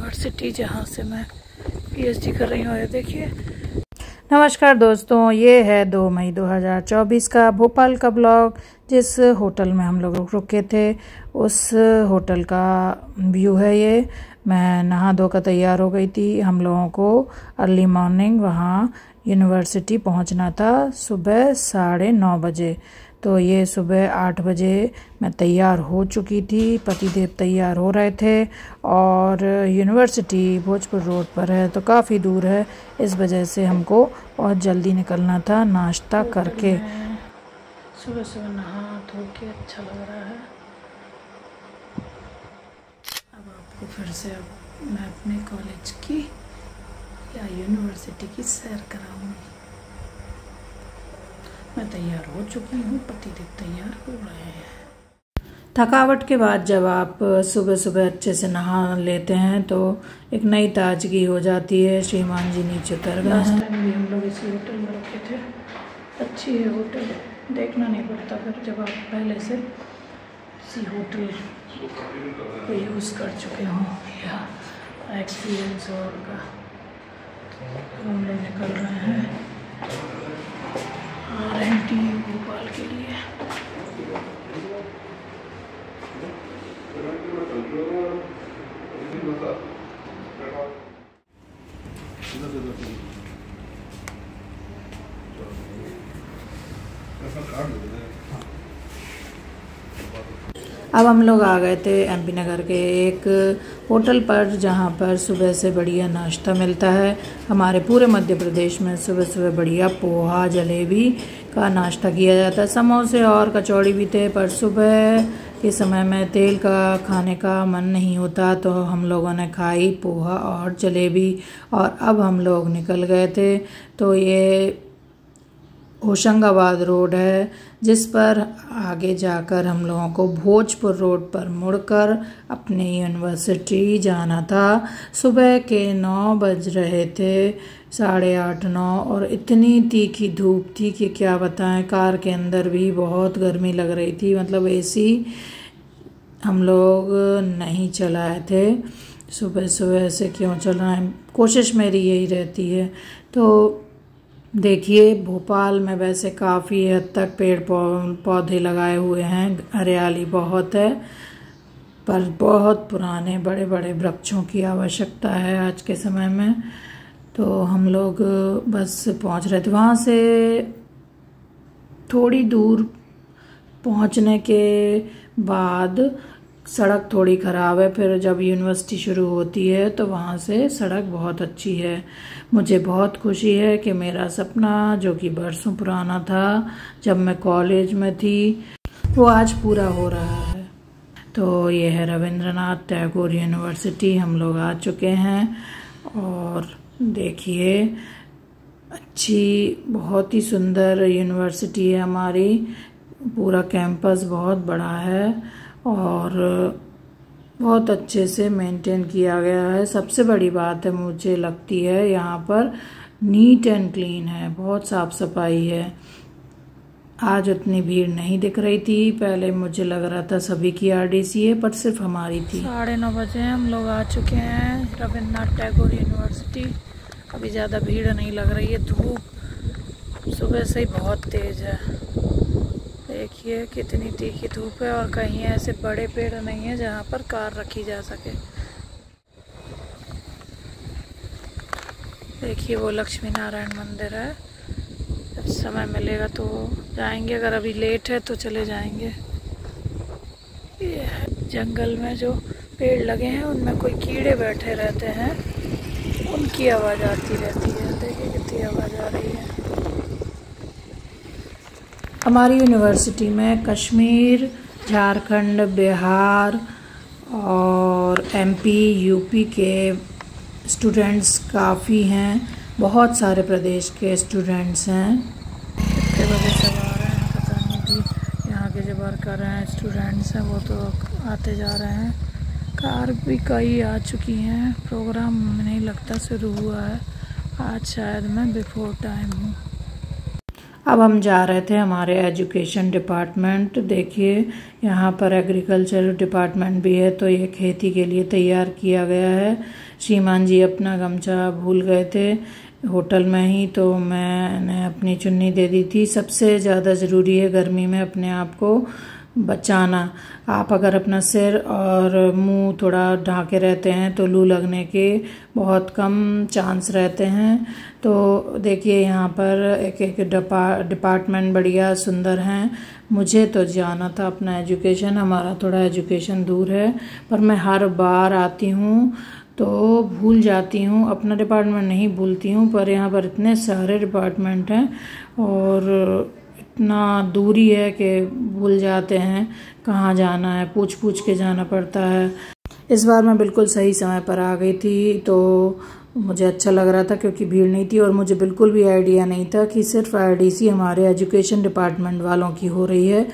University जहाँ से मैं पीएचडी कर रही हूँ। देखिए। नमस्कार दोस्तों, ये है 2 मई 2024 का भोपाल का ब्लॉग। जिस होटल में हम लोग रुके थे उस होटल का व्यू है ये। मैं नहा धोकर तैयार हो गई थी। हम लोगों को अर्ली मॉर्निंग वहाँ यूनिवर्सिटी पहुँचना था सुबह 9:30 बजे। तो ये सुबह 8 बजे मैं तैयार हो चुकी थी, पतिदेव तैयार हो रहे थे और यूनिवर्सिटी भोजपुर रोड पर है तो काफ़ी दूर है। इस वजह से हमको बहुत जल्दी निकलना था नाश्ता करके। सुबह सुबह नहा धो के अच्छा लग रहा है। अब आपको फिर से मैं अपने कॉलेज की या यूनिवर्सिटी की सैर कराऊंगी। मैं तैयार हो चुकी हूँ, पतिदेव तैयार हो रहे हैं। थकावट के बाद जब आप सुबह सुबह अच्छे से नहा लेते हैं तो एक नई ताजगी हो जाती है। श्रीमान जी नीचे उतर गए हैं। लास्ट टाइम भी हम लोग इसी होटल में रुके थे। अच्छी है होटल, देखना नहीं पड़ता फिर जब आप पहले से इसी होटल को यूज़ कर चुके हों या एक्सपीरियंस हो उनका। हम लोग निकल रहे हैं RNT भोपाल के लिए। अब हम लोग आ गए थे MP नगर के एक होटल पर जहाँ पर सुबह से बढ़िया नाश्ता मिलता है। हमारे पूरे मध्य प्रदेश में सुबह सुबह बढ़िया पोहा जलेबी का नाश्ता किया जाता है। समोसे और कचौड़ी भी थे, पर सुबह के समय में तेल का खाने का मन नहीं होता तो हम लोगों ने खाई पोहा और जलेबी। और अब हम लोग निकल गए थे। तो ये होशंगाबाद रोड है जिस पर आगे जाकर हम लोगों को भोजपुर रोड पर मुड़कर अपने यूनिवर्सिटी जाना था। सुबह के 9 बज रहे थे, 8:30 9, और इतनी तीखी धूप थी कि क्या बताएं। कार के अंदर भी बहुत गर्मी लग रही थी, मतलब AC हम लोग नहीं चलाए थे। सुबह सुबह से क्यों चलाएं, कोशिश मेरी यही रहती है। तो देखिए, भोपाल में वैसे काफ़ी हद तक पेड़ पौधे लगाए हुए हैं, हरियाली बहुत है, पर बहुत पुराने बड़े बड़े वृक्षों की आवश्यकता है आज के समय में। तो हम लोग बस पहुंच रहे थे। वहाँ से थोड़ी दूर पहुंचने के बाद सड़क थोड़ी ख़राब है, फिर जब यूनिवर्सिटी शुरू होती है तो वहाँ से सड़क बहुत अच्छी है। मुझे बहुत खुशी है कि मेरा सपना जो कि बरसों पुराना था जब मैं कॉलेज में थी वो आज पूरा हो रहा है। तो ये है रविंद्रनाथ टैगोर यूनिवर्सिटी। हम लोग आ चुके हैं और देखिए अच्छी बहुत ही सुंदर यूनिवर्सिटी है हमारी। पूरा कैंपस बहुत बड़ा है और बहुत अच्छे से मेंटेन किया गया है। सबसे बड़ी बात है मुझे लगती है यहाँ पर नीट एंड क्लीन है, बहुत साफ सफाई है। आज उतनी भीड़ नहीं दिख रही थी, पहले मुझे लग रहा था सभी की RDC है पर सिर्फ हमारी थी। 9:30 बजे हम लोग आ चुके हैं रविंद्रनाथ टैगोर यूनिवर्सिटी। अभी ज़्यादा भीड़ नहीं लग रही है, धूप सुबह से ही बहुत तेज़ है। देखिए कितनी तीखी धूप है और कहीं ऐसे बड़े पेड़ नहीं है जहाँ पर कार रखी जा सके। देखिए वो लक्ष्मी नारायण मंदिर है। जब समय मिलेगा तो जाएंगे, अगर अभी लेट है तो चले जाएंगे। ये है जंगल में जो पेड़ लगे हैं उनमें कोई कीड़े बैठे रहते हैं, उनकी आवाज़ आती रहती है। देखिए कितनी आवाज़ आ रही है। हमारी यूनिवर्सिटी में कश्मीर, झारखंड, बिहार और MP UP के स्टूडेंट्स काफ़ी हैं। बहुत सारे प्रदेश के स्टूडेंट्स हैं। कितने बजे सब आ रहे हैं पता नहीं। भी यहाँ के जो वर्कर हैं स्टूडेंट्स हैं वो तो आते जा रहे हैं। कार भी कई आ चुकी हैं। प्रोग्राम नहीं लगता शुरू हुआ है आज, शायद मैं बिफोर टाइम हूँ। अब हम जा रहे थे हमारे एजुकेशन डिपार्टमेंट। देखिए यहाँ पर एग्रीकल्चर डिपार्टमेंट भी है, तो ये खेती के लिए तैयार किया गया है। श्रीमान जी अपना गमछा भूल गए थे होटल में ही, तो मैंने अपनी चुन्नी दे दी थी। सबसे ज़्यादा ज़रूरी है गर्मी में अपने आप को बचाना। आप अगर अपना सिर और मुंह थोड़ा ढाके रहते हैं तो लू लगने के बहुत कम चांस रहते हैं। तो देखिए यहाँ पर एक डिपार्टमेंट बढ़िया सुंदर हैं। मुझे तो जाना था अपना एजुकेशन, हमारा थोड़ा एजुकेशन दूर है, पर मैं हर बार आती हूँ तो भूल जाती हूँ। अपना डिपार्टमेंट नहीं भूलती हूँ, पर यहाँ पर इतने सारे डिपार्टमेंट हैं और इतना दूरी है कि भूल जाते हैं कहाँ जाना है, पूछ पूछ के जाना पड़ता है। इस बार मैं बिल्कुल सही समय पर आ गई थी, तो मुझे अच्छा लग रहा था क्योंकि भीड़ नहीं थी और मुझे बिल्कुल भी आइडिया नहीं था कि सिर्फ आरडीसी हमारे एजुकेशन डिपार्टमेंट वालों की हो रही है।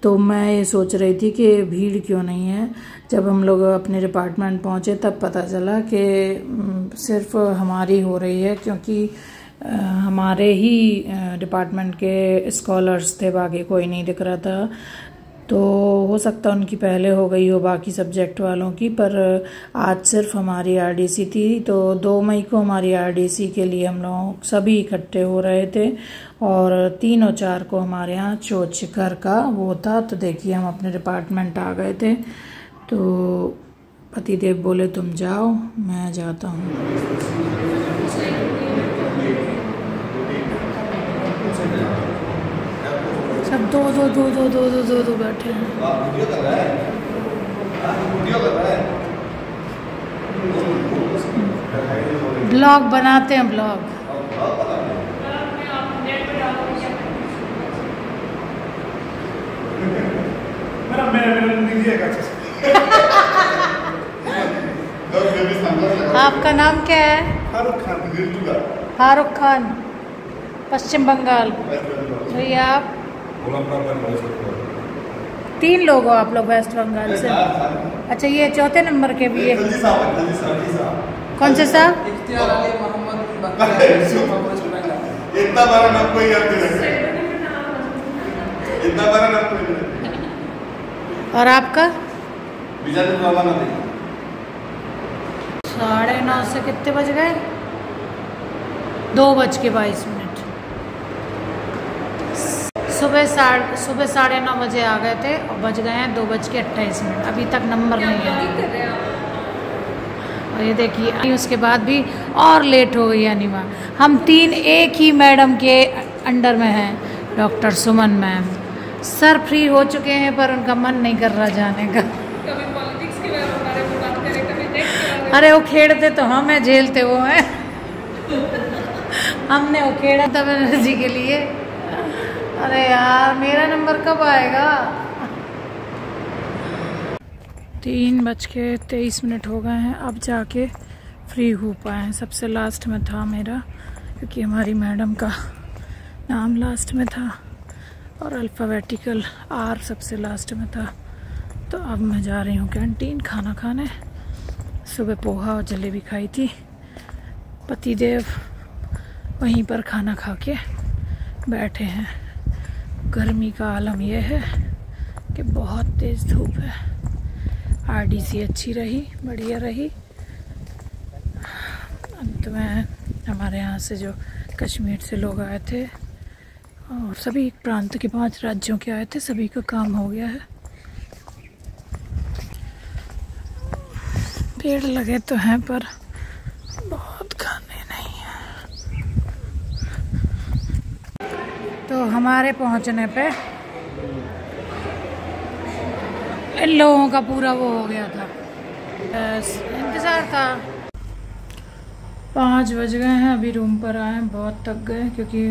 तो मैं ये सोच रही थी कि भीड़ क्यों नहीं है। जब हम लोग अपने डिपार्टमेंट पहुँचे तब पता चला कि सिर्फ हमारी हो रही है, क्योंकि हमारे ही डिपार्टमेंट के स्कॉलर्स थे, बाकी कोई नहीं दिख रहा था। तो हो सकता उनकी पहले हो गई हो बाकी सब्जेक्ट वालों की, पर आज सिर्फ हमारी आरडीसी थी। तो 2 मई को हमारी आरडीसी के लिए हम लोग सभी इकट्ठे हो रहे थे और 3 और 4 को हमारे यहाँ चोट शिखर का वो था। तो देखिए हम अपने डिपार्टमेंट आ गए थे, तो पतिदेव बोले तुम जाओ, मैं जाता हूँ। सब दो बैठे हैं। ब्लॉग बनाते हैं, ब्लॉग। आपका नाम क्या है? फारूक खान, पश्चिम बंगाल। भैया आप? 3 लोग हो आप लोग वेस्ट बंगाल से? अच्छा, ये 4थे नंबर के भी है। कौन से साहब? इतना बड़ा नाम कोई याद नहीं, इतना बड़ा नाम कोई नहीं। और आपका? 9:30 से कितने बज गए? 2:22। सुबह 9:30 बजे आ गए थे और बज गए हैं 2:28। अभी तक नंबर नहीं है। और ये देखिए उसके बाद भी और लेट हो गई अनिमा। हम 3 एक ही मैडम के अंडर में हैं, डॉक्टर सुमन मैम। सर फ्री हो चुके हैं पर उनका मन नहीं कर रहा जाने का। कभी पॉलिटिक्स के बारे में बात करें, कभी नेक्स्ट। अरे वो खेड़ते तो हम हैं, झेलते वो हैं। हमने वो खेड़ा था बनर्जी के लिए। अरे यार मेरा नंबर कब आएगा? 3:23 हो गए हैं, अब जाके फ्री हो पाए हैं। सबसे लास्ट में था मेरा, क्योंकि हमारी मैडम का नाम लास्ट में था और अल्फ़ाबेटिकल R सबसे लास्ट में था। तो अब मैं जा रही हूँ कैंटीन खाना खाने। सुबह पोहा और जलेबी खाई थी। पतिदेव वहीं पर खाना खा के बैठे हैं। गर्मी का आलम यह है कि बहुत तेज़ धूप है। आरडीसी अच्छी रही, बढ़िया रही। अंत में हमारे यहाँ से जो कश्मीर से लोग आए थे और सभी प्रांत के 5 राज्यों के आए थे, सभी का काम हो गया है। पेड़ लगे तो हैं पर बहुत घने नहीं है। तो हमारे पहुंचने पे इन लोगों का पूरा वो हो गया था, इंतज़ार था। 5 बज गए हैं, अभी रूम पर आए हैं। बहुत थक गए क्योंकि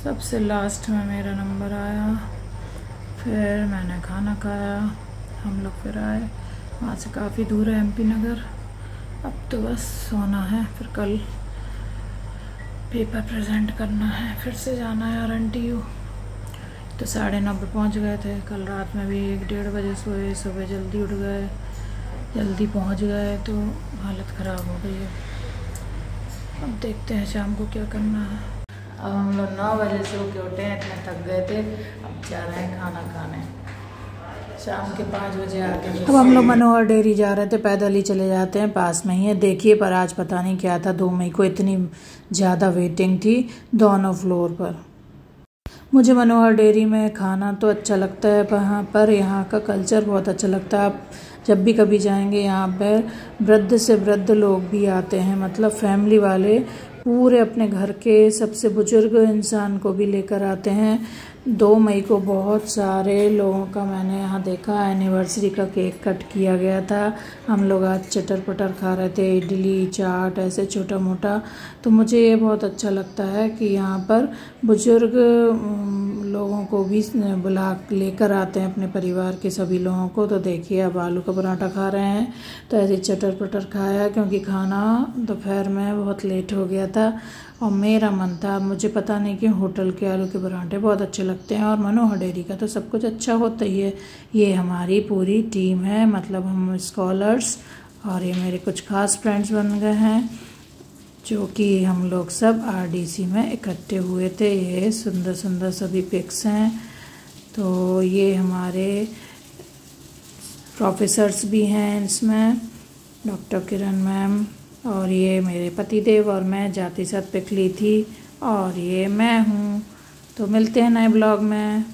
सबसे लास्ट में मेरा नंबर आया, फिर मैंने खाना खाया, हम लोग फिर आए। वहाँ से काफ़ी दूर है MP नगर। अब तो बस सोना है, फिर कल पेपर प्रेजेंट करना है, फिर से जाना है RNTU। तो 9:30 पे पहुँच गए थे। कल रात में भी 1-1:30 बजे सोए, सुबह जल्दी उठ गए, जल्दी पहुँच गए, तो हालत ख़राब हो गई है। अब देखते हैं शाम को क्या करना है। अब हम लोग 9 बजे सो के उठे हैं, इतने थक गए थे। अब जा रहे हैं खाना खाने, शाम के 5 बजे आके। अब हम लोग मनोहर डेयरी जा रहे थे, पैदल ही चले जाते हैं, पास में ही है। देखिए पर आज पता नहीं क्या था, 2 मई को इतनी ज़्यादा वेटिंग थी दोनों फ्लोर पर। मुझे मनोहर डेयरी में खाना तो अच्छा लगता है, पर यहाँ का कल्चर बहुत अच्छा लगता है। आप जब भी कभी जाएंगे यहाँ पर वृद्ध से वृद्ध लोग भी आते हैं, मतलब फैमिली वाले पूरे अपने घर के सबसे बुजुर्ग इंसान को भी लेकर आते हैं। 2 मई को बहुत सारे लोगों का मैंने यहाँ देखा, एनिवर्सरी का केक कट किया गया था। हम लोग आज चटर पटर खा रहे थे, इडली चाट ऐसे छोटा मोटा। तो मुझे ये बहुत अच्छा लगता है कि यहाँ पर बुजुर्ग लोगों को भी बुला लेकर आते हैं, अपने परिवार के सभी लोगों को। तो देखिए अब आलू का पराठा खा रहे हैं, तो ऐसे चटर पटर खाया क्योंकि खाना दोपहर में बहुत लेट हो गया था और मेरा मन था। मुझे पता नहीं क्यों होटल के आलू के पराठे बहुत अच्छे लगते हैं और मनोहर डेयरी का तो सब कुछ अच्छा होता ही है। ये हमारी पूरी टीम है, मतलब हम स्कॉलर्स, और ये मेरे कुछ खास फ्रेंड्स बन गए हैं जो कि हम लोग सब आरडीसी में इकट्ठे हुए थे। ये सुंदर सुंदर सभी पिक्स हैं। तो ये हमारे प्रोफेसर्स भी हैं इसमें, डॉक्टर किरण मैम, और ये मेरे पतिदेव और मैं जाति साथ पिक ली थी, और ये मैं हूँ। तो मिलते हैं नए ब्लॉग में।